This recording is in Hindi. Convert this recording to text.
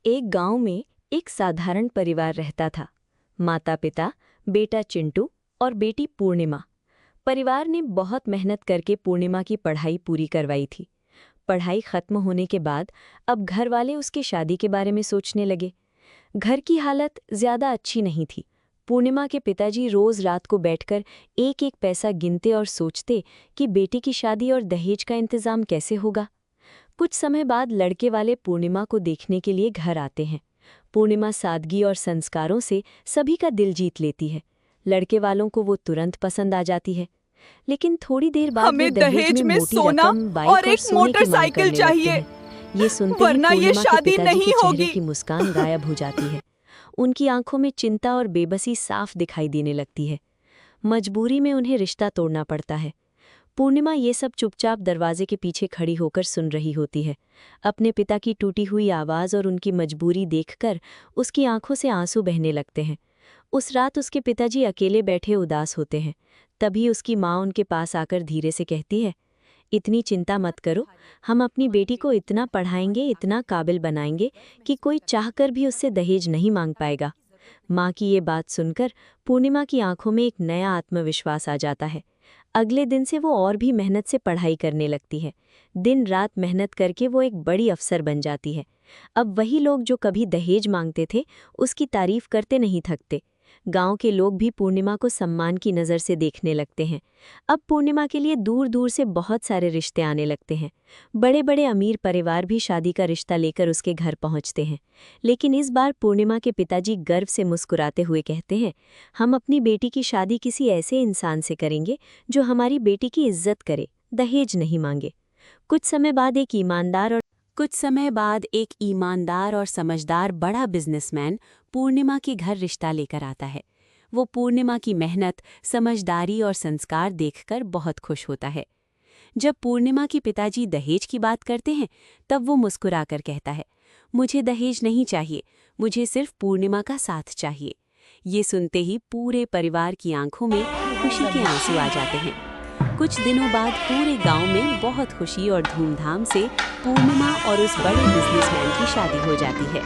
एक गांव में एक साधारण परिवार रहता था। माता पिता, बेटा चिंटू और बेटी पूर्णिमा। परिवार ने बहुत मेहनत करके पूर्णिमा की पढ़ाई पूरी करवाई थी। पढ़ाई खत्म होने के बाद अब घर वाले उसकी शादी के बारे में सोचने लगे। घर की हालत ज्यादा अच्छी नहीं थी। पूर्णिमा के पिताजी रोज रात को बैठकर एक एक पैसा गिनते और सोचते कि बेटी की शादी और दहेज का इंतजाम कैसे होगा। कुछ समय बाद लड़के वाले पूर्णिमा को देखने के लिए घर आते हैं। पूर्णिमा सादगी और संस्कारों से सभी का दिल जीत लेती है। लड़के वालों को वो तुरंत पसंद आ जाती है। लेकिन थोड़ी देर बाद हमें वे दहेज में मोटी सोना रकम, बाइक और और एक सोने की मांग मोटरसाइकिल करने लगते चाहिए, हैं। ये सुनते ही वरना ये पूर्णिमा के शादी पिताजी नहीं के चेहरे होगी। की मुस्कान गायब हो जाती है। उनकी आंखों में चिंता और बेबसी साफ दिखाई देने लगती है। मजबूरी में उन्हें रिश्ता तोड़ना पड़ता है। पूर्णिमा ये सब चुपचाप दरवाजे के पीछे खड़ी होकर सुन रही होती है। अपने पिता की टूटी हुई आवाज़ और उनकी मजबूरी देखकर उसकी आंखों से आंसू बहने लगते हैं। उस रात उसके पिताजी अकेले बैठे उदास होते हैं। तभी उसकी माँ उनके पास आकर धीरे से कहती है, इतनी चिंता मत करो, हम अपनी बेटी को इतना पढ़ाएंगे, इतना काबिल बनाएंगे कि कोई चाहकर भी उससे दहेज नहीं मांग पाएगा। माँ की ये बात सुनकर पूर्णिमा की आंखों में एक नया आत्मविश्वास आ जाता है। अगले दिन से वो और भी मेहनत से पढ़ाई करने लगती है। दिन रात मेहनत करके वो एक बड़ी अफसर बन जाती है। अब वही लोग जो कभी दहेज मांगते थे, उसकी तारीफ करते नहीं थकते। गांव के लोग भी पूर्णिमा को सम्मान की नज़र से देखने लगते हैं। अब पूर्णिमा के लिए दूर दूर से बहुत सारे रिश्ते आने लगते हैं। बड़े बड़े अमीर परिवार भी शादी का रिश्ता लेकर उसके घर पहुंचते हैं। लेकिन इस बार पूर्णिमा के पिताजी गर्व से मुस्कुराते हुए कहते हैं, हम अपनी बेटी की शादी किसी ऐसे इंसान से करेंगे जो हमारी बेटी की इज्जत करे, दहेज नहीं मांगे। कुछ समय बाद एक ईमानदार और समझदार बड़ा बिजनेसमैन पूर्णिमा के घर रिश्ता लेकर आता है। वो पूर्णिमा की मेहनत, समझदारी और संस्कार देखकर बहुत खुश होता है। जब पूर्णिमा के पिताजी दहेज की बात करते हैं, तब वो मुस्कुराकर कहता है, मुझे दहेज नहीं चाहिए, मुझे सिर्फ पूर्णिमा का साथ चाहिए। ये सुनते ही पूरे परिवार की आंखों में खुशी के आंसू आ जाते हैं। कुछ दिनों बाद पूरे गांव में बहुत खुशी और धूमधाम से पूर्णिमा और उस बड़े बिजनेसमैन की शादी हो जाती है।